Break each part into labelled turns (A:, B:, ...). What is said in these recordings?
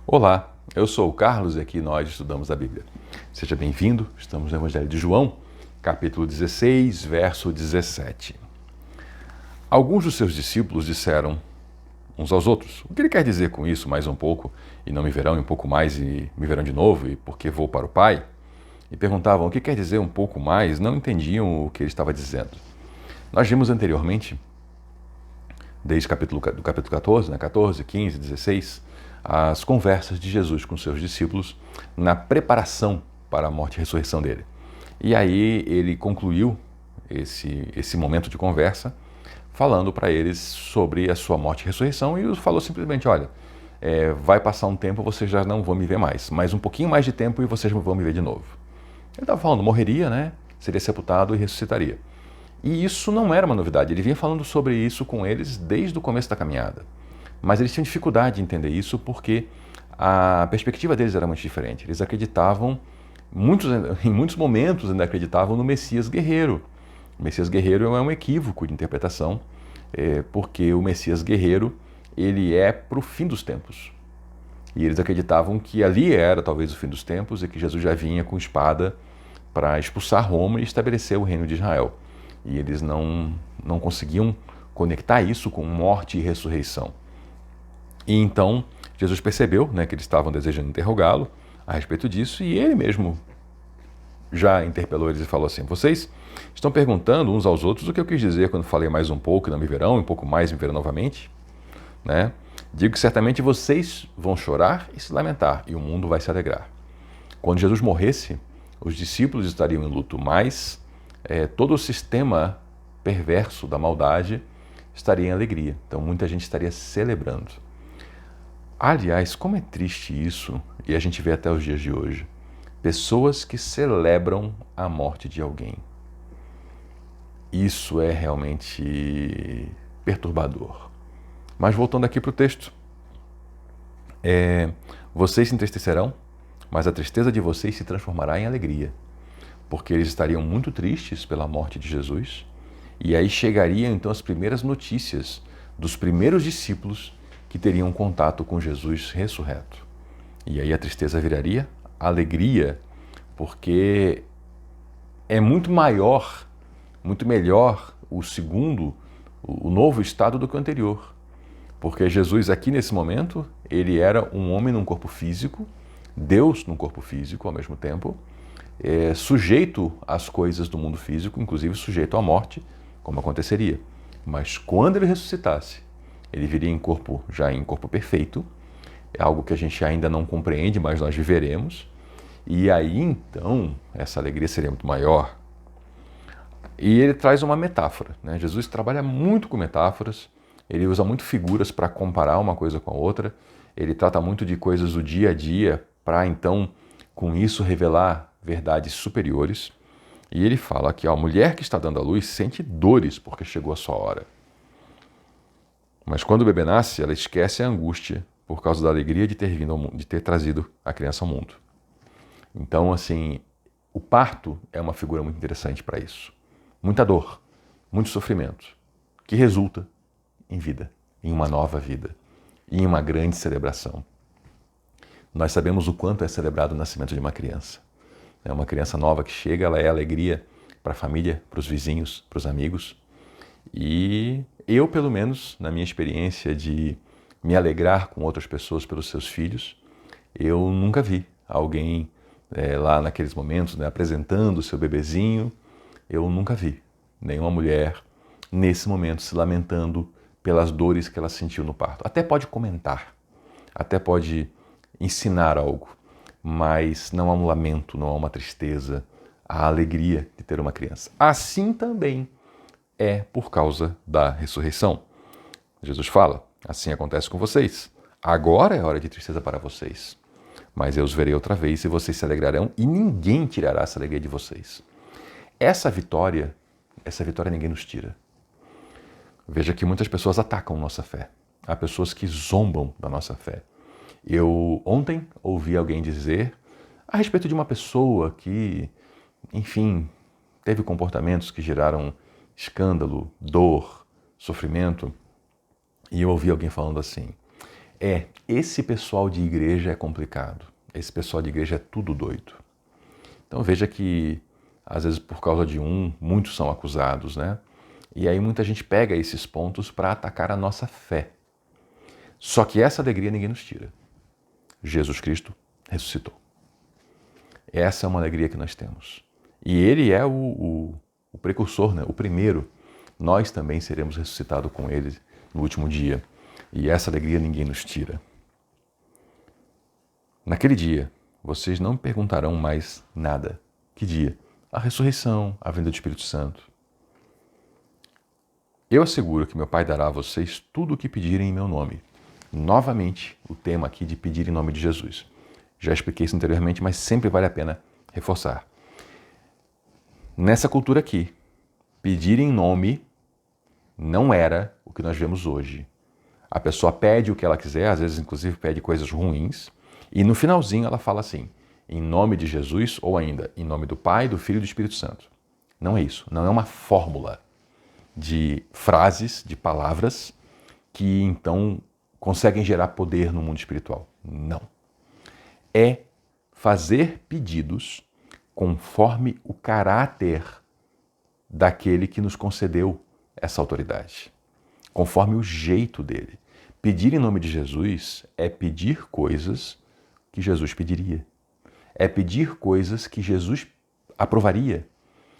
A: Olá, eu sou o Carlos e aqui nós estudamos a Bíblia. Seja bem-vindo, estamos no Evangelho de João, capítulo 16, verso 17. Alguns dos seus discípulos disseram uns aos outros: o que ele quer dizer com isso, mais um pouco, e não me verão, e um pouco mais, e me verão de novo, e porque vou para o Pai? E perguntavam o que quer dizer um pouco mais, não entendiam o que ele estava dizendo. Nós vimos anteriormente, desde do capítulo 14, 14, 15, 16, as conversas de Jesus com seus discípulos na preparação para a morte e ressurreição dele. E aí ele concluiu esse momento de conversa falando para eles sobre a sua morte e ressurreição e falou simplesmente: olha, vai passar um tempo, vocês já não vão me ver mais um pouquinho mais de tempo e vocês vão me ver de novo. Ele estava falando, morreria, né? Seria sepultado e ressuscitaria. E isso não era uma novidade, ele vinha falando sobre isso com eles desde o começo da caminhada. Mas eles tinham dificuldade de entender isso porque a perspectiva deles era muito diferente. Eles acreditavam, em muitos momentos ainda acreditavam no Messias guerreiro. O Messias guerreiro é um equívoco de interpretação, porque o Messias guerreiro ele é para o fim dos tempos. E eles acreditavam que ali era talvez o fim dos tempos e que Jesus já vinha com espada para expulsar Roma e estabelecer o reino de Israel. E eles não conseguiam conectar isso com morte e ressurreição. E então Jesus percebeu, que eles estavam desejando interrogá-lo a respeito disso, e ele mesmo já interpelou eles e falou assim: vocês estão perguntando uns aos outros o que eu quis dizer quando falei mais um pouco e não me verão, um pouco mais me verão novamente? Digo que certamente vocês vão chorar e se lamentar, e o mundo vai se alegrar. Quando Jesus morresse, os discípulos estariam em luto, mas todo o sistema perverso da maldade estaria em alegria. Então muita gente estaria celebrando. Aliás, como é triste isso, e a gente vê até os dias de hoje, pessoas que celebram a morte de alguém. Isso é realmente perturbador. Mas voltando aqui para o texto, vocês se entristecerão, mas a tristeza de vocês se transformará em alegria, porque eles estariam muito tristes pela morte de Jesus, e aí chegariam então as primeiras notícias dos primeiros discípulos que teriam contato com Jesus ressurreto. E aí a tristeza viraria alegria, porque é muito maior, muito melhor o novo estado do que o anterior. Porque Jesus aqui nesse momento, ele era um homem num corpo físico, Deus num corpo físico ao mesmo tempo, sujeito às coisas do mundo físico, inclusive sujeito à morte, como aconteceria. Mas quando ele ressuscitasse, ele viria em corpo perfeito, é algo que a gente ainda não compreende, mas nós viveremos, e aí então essa alegria seria muito maior. E ele traz uma metáfora, Jesus trabalha muito com metáforas, ele usa muito figuras para comparar uma coisa com a outra, ele trata muito de coisas do dia a dia para então, com isso, revelar verdades superiores. E ele fala que a mulher que está dando à luz sente dores porque chegou a sua hora. Mas quando o bebê nasce, ela esquece a angústia por causa da alegria de ter trazido a criança ao mundo. Então, assim, o parto é uma figura muito interessante para isso. Muita dor, muito sofrimento, que resulta em vida, em uma nova vida, em uma grande celebração. Nós sabemos o quanto é celebrado o nascimento de uma criança. É uma criança nova que chega, ela é alegria para a família, para os vizinhos, para os amigos. E eu, pelo menos, na minha experiência de me alegrar com outras pessoas pelos seus filhos, eu nunca vi alguém lá naqueles momentos, apresentando o seu bebezinho, eu nunca vi nenhuma mulher nesse momento se lamentando pelas dores que ela sentiu no parto. Até pode comentar, até pode ensinar algo, mas não há um lamento, não há uma tristeza, há a alegria de ter uma criança. Assim também é por causa da ressurreição. Jesus fala: assim acontece com vocês. Agora é hora de tristeza para vocês, mas eu os verei outra vez e vocês se alegrarão e ninguém tirará essa alegria de vocês. Essa vitória ninguém nos tira. Veja que muitas pessoas atacam nossa fé. Há pessoas que zombam da nossa fé. Eu ontem ouvi alguém dizer a respeito de uma pessoa que, enfim, teve comportamentos que geraram escândalo, dor, sofrimento, e eu ouvi alguém falando assim: Esse pessoal de igreja é complicado. Esse pessoal de igreja é tudo doido. Então veja que, às vezes, por causa de muitos são acusados, né? E aí muita gente pega esses pontos para atacar a nossa fé. Só que essa alegria ninguém nos tira. Jesus Cristo ressuscitou. Essa é uma alegria que nós temos. E Ele é o precursor, né? O primeiro. Nós também seremos ressuscitados com Ele no último dia. E essa alegria ninguém nos tira. Naquele dia, vocês não me perguntarão mais nada. Que dia? A ressurreição, a vinda do Espírito Santo. Eu asseguro que meu Pai dará a vocês tudo o que pedirem em meu nome. Novamente, o tema aqui de pedir em nome de Jesus. Já expliquei isso anteriormente, mas sempre vale a pena reforçar. Nessa cultura aqui, pedir em nome não era o que nós vemos hoje. A pessoa pede o que ela quiser, às vezes inclusive pede coisas ruins, e no finalzinho ela fala assim, em nome de Jesus, ou ainda, em nome do Pai, do Filho e do Espírito Santo. Não é isso, não é uma fórmula de frases, de palavras, que então conseguem gerar poder no mundo espiritual. Não. É fazer pedidos conforme o caráter daquele que nos concedeu essa autoridade, conforme o jeito dele. Pedir em nome de Jesus é pedir coisas que Jesus pediria. É pedir coisas que Jesus aprovaria.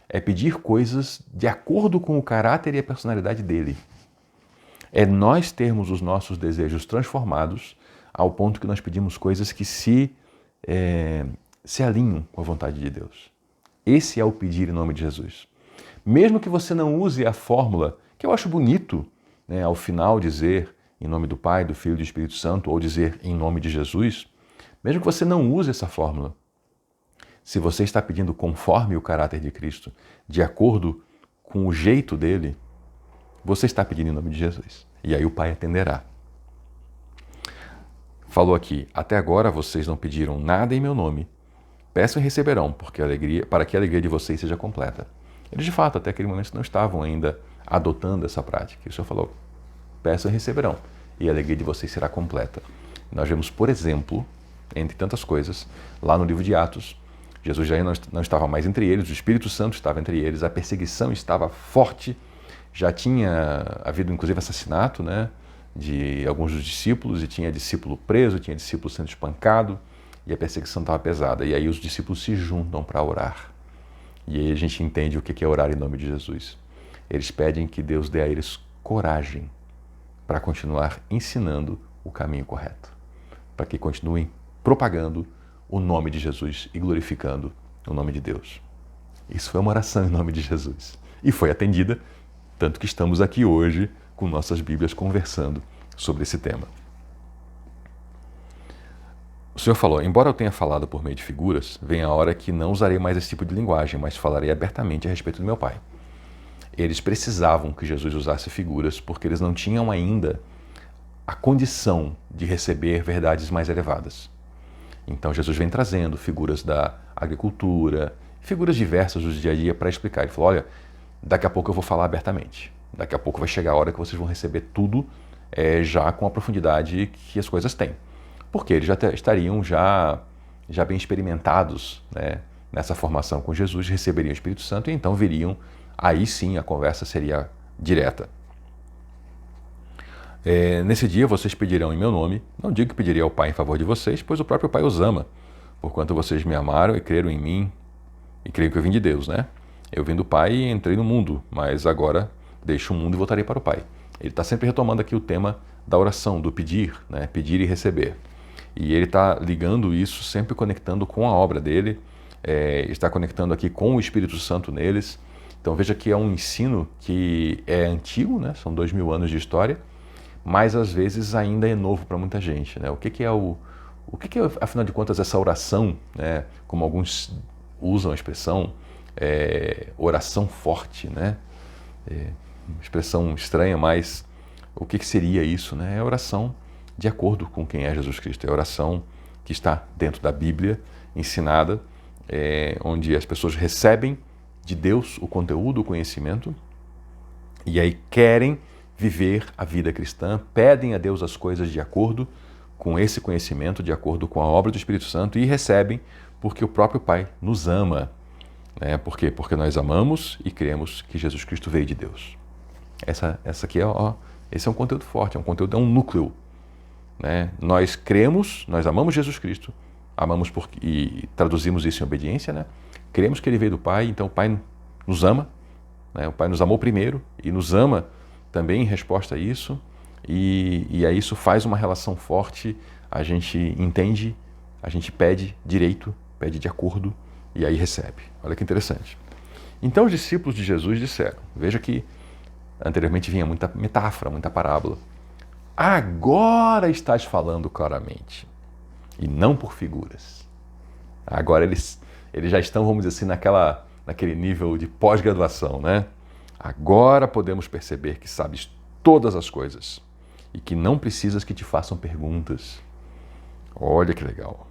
A: É pedir coisas de acordo com o caráter e a personalidade dele. É nós termos os nossos desejos transformados ao ponto que nós pedimos coisas que se alinham com a vontade de Deus. Esse é o pedir em nome de Jesus. Mesmo que você não use a fórmula, que eu acho bonito, né, ao final dizer em nome do Pai, do Filho e do Espírito Santo, ou dizer em nome de Jesus, mesmo que você não use essa fórmula, se você está pedindo conforme o caráter de Cristo, de acordo com o jeito dele, você está pedindo em nome de Jesus. E aí o Pai atenderá. Falou aqui, até agora vocês não pediram nada em meu nome. Peçam e receberão, para que a alegria de vocês seja completa. Eles, de fato, até aquele momento não estavam ainda adotando essa prática. E o Senhor falou, peçam e receberão, e a alegria de vocês será completa. Nós vemos, por exemplo, entre tantas coisas, lá no livro de Atos, Jesus já não estava mais entre eles, o Espírito Santo estava entre eles, a perseguição estava forte, já tinha havido inclusive assassinato, né, de alguns dos discípulos, e tinha discípulo preso, tinha discípulo sendo espancado, e a perseguição estava pesada. E aí os discípulos se juntam para orar. E aí a gente entende o que é orar em nome de Jesus. Eles pedem que Deus dê a eles coragem para continuar ensinando o caminho correto, para que continuem propagando o nome de Jesus e glorificando o nome de Deus. Isso foi uma oração em nome de Jesus. E foi atendida, tanto que estamos aqui hoje com nossas Bíblias conversando sobre esse tema. O Senhor falou, embora eu tenha falado por meio de figuras, vem a hora que não usarei mais esse tipo de linguagem, mas falarei abertamente a respeito do meu Pai. Eles precisavam que Jesus usasse figuras porque eles não tinham ainda a condição de receber verdades mais elevadas. Então Jesus vem trazendo figuras da agricultura, figuras diversas do dia a dia para explicar. Ele falou, olha, daqui a pouco eu vou falar abertamente. Daqui a pouco vai chegar a hora que vocês vão receber tudo já com a profundidade que as coisas têm. Porque eles já estariam já bem experimentados, né, nessa formação com Jesus, receberiam o Espírito Santo e então viriam, aí sim a conversa seria direta. Nesse dia vocês pedirão em meu nome, não digo que pediria ao Pai em favor de vocês, pois o próprio Pai os ama, porquanto vocês me amaram e creram em mim, e creio que eu vim de Deus, né? Eu vim do Pai e entrei no mundo, mas agora deixo o mundo e voltarei para o Pai. Ele está sempre retomando aqui o tema da oração, do pedir, né? Pedir e receber. E ele está ligando isso, sempre conectando com a obra dele, está conectando aqui com o Espírito Santo neles. Então veja que é um ensino que é antigo, né? São 2000 anos de história, mas às vezes ainda é novo para muita gente, né? O que é, afinal de contas, essa oração, né? Como alguns usam a expressão, oração forte, né? Expressão estranha, mas o que seria isso, né? É oração de acordo com quem é Jesus Cristo. É oração que está dentro da Bíblia, ensinada, onde as pessoas recebem de Deus o conteúdo, o conhecimento, e aí querem viver a vida cristã, pedem a Deus as coisas de acordo com esse conhecimento de acordo com a obra do Espírito Santo e recebem porque o próprio Pai nos ama. Né? Por quê? Porque nós amamos e cremos que Jesus Cristo veio de Deus. Essa aqui esse é um conteúdo forte, é um núcleo. Né? Nós cremos, nós amamos Jesus Cristo, amamos e traduzimos isso em obediência, né? Cremos que Ele veio do Pai, então o Pai nos ama, né? O Pai nos amou primeiro e nos ama também em resposta a isso, e aí isso faz uma relação forte, a gente entende, a gente pede direito, pede de acordo, e aí recebe. Olha que interessante. Então os discípulos de Jesus disseram, veja que anteriormente vinha muita metáfora, muita parábola. Agora estás falando claramente, e não por figuras. Agora eles já estão, vamos dizer assim, naquele nível de pós-graduação, né? Agora podemos perceber que sabes todas as coisas e que não precisas que te façam perguntas. Olha que legal.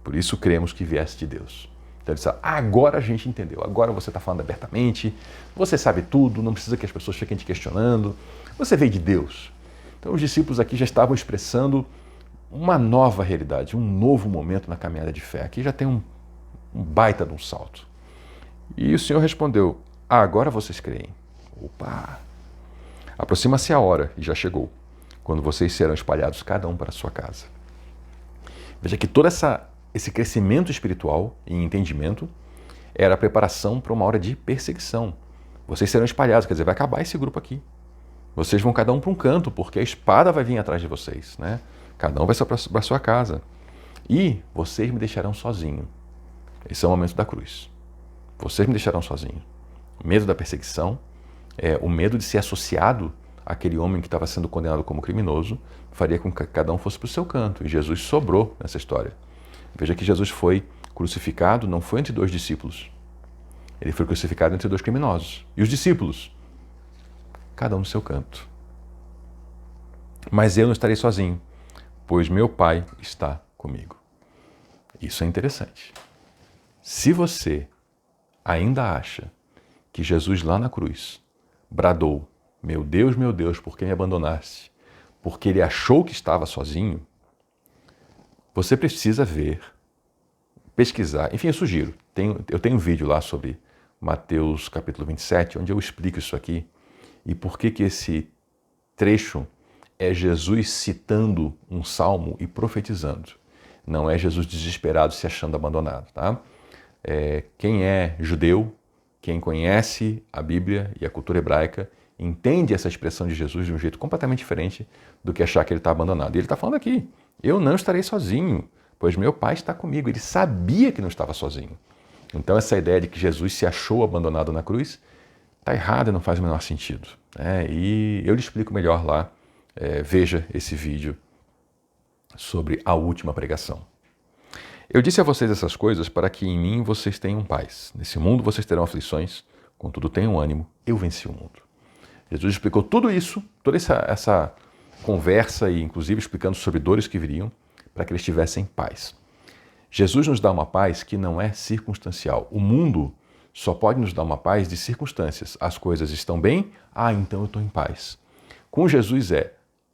A: Por isso cremos que vieste de Deus. Então ele disse, agora a gente entendeu, agora você está falando abertamente, você sabe tudo, não precisa que as pessoas fiquem te questionando, você veio de Deus. Então os discípulos aqui já estavam expressando uma nova realidade, um novo momento na caminhada de fé. Aqui já tem um baita de um salto. E o Senhor respondeu, agora vocês creem. Opa! Aproxima-se a hora, e já chegou, quando vocês serão espalhados cada um para a sua casa. Veja que todo esse crescimento espiritual e entendimento era a preparação para uma hora de perseguição. Vocês serão espalhados, quer dizer, vai acabar esse grupo aqui. Vocês vão cada um para um canto, porque a espada vai vir atrás de vocês, né? Cada um vai para a sua casa. E vocês me deixarão sozinho. Esse é o momento da cruz. Vocês me deixarão sozinho. O medo da perseguição, o medo de ser associado àquele homem que estava sendo condenado como criminoso, faria com que cada um fosse para o seu canto. E Jesus sobrou nessa história. Veja que Jesus foi crucificado, não foi entre dois discípulos. Ele foi crucificado entre dois criminosos. E os discípulos? Cada um no seu canto. Mas eu não estarei sozinho, pois meu Pai está comigo. Isso é interessante. Se você ainda acha que Jesus lá na cruz bradou, meu Deus, por que me abandonaste? Porque ele achou que estava sozinho, você precisa ver, pesquisar. Enfim, eu sugiro. Eu tenho um vídeo lá sobre Mateus capítulo 27, onde eu explico isso aqui e por que esse trecho é Jesus citando um salmo e profetizando. Não é Jesus desesperado se achando abandonado, tá? Quem é judeu, quem conhece a Bíblia e a cultura hebraica, entende essa expressão de Jesus de um jeito completamente diferente do que achar que ele está abandonado. E ele está falando aqui, eu não estarei sozinho, pois meu Pai está comigo. Ele sabia que não estava sozinho. Então essa ideia de que Jesus se achou abandonado na cruz está errada, não faz o menor sentido. E eu lhe explico melhor lá, veja esse vídeo sobre a última pregação. Eu disse a vocês essas coisas para que em mim vocês tenham paz. Nesse mundo vocês terão aflições, contudo tenham ânimo, eu venci o mundo. Jesus explicou tudo isso, toda essa conversa e inclusive explicando sobre dores que viriam, para que eles tivessem paz. Jesus nos dá uma paz que não é circunstancial. O mundo só pode nos dar uma paz de circunstâncias. As coisas estão bem, então eu estou em paz. Com Jesus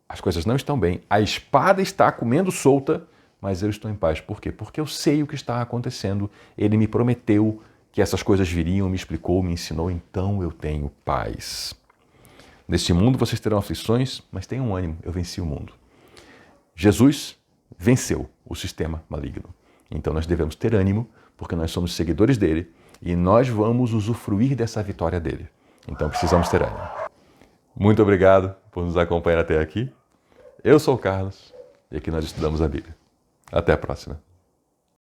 A: as coisas não estão bem, a espada está comendo solta, mas eu estou em paz. Por quê? Porque eu sei o que está acontecendo. Ele me prometeu que essas coisas viriam, me explicou, me ensinou, então eu tenho paz. Neste mundo vocês terão aflições, mas tenham ânimo, eu venci o mundo. Jesus venceu o sistema maligno. Então nós devemos ter ânimo, porque nós somos seguidores dele e nós vamos usufruir dessa vitória dele. Então precisamos ter ânimo. Muito obrigado por nos acompanhar até aqui. Eu sou o Carlos e aqui nós estudamos a Bíblia. Até a próxima.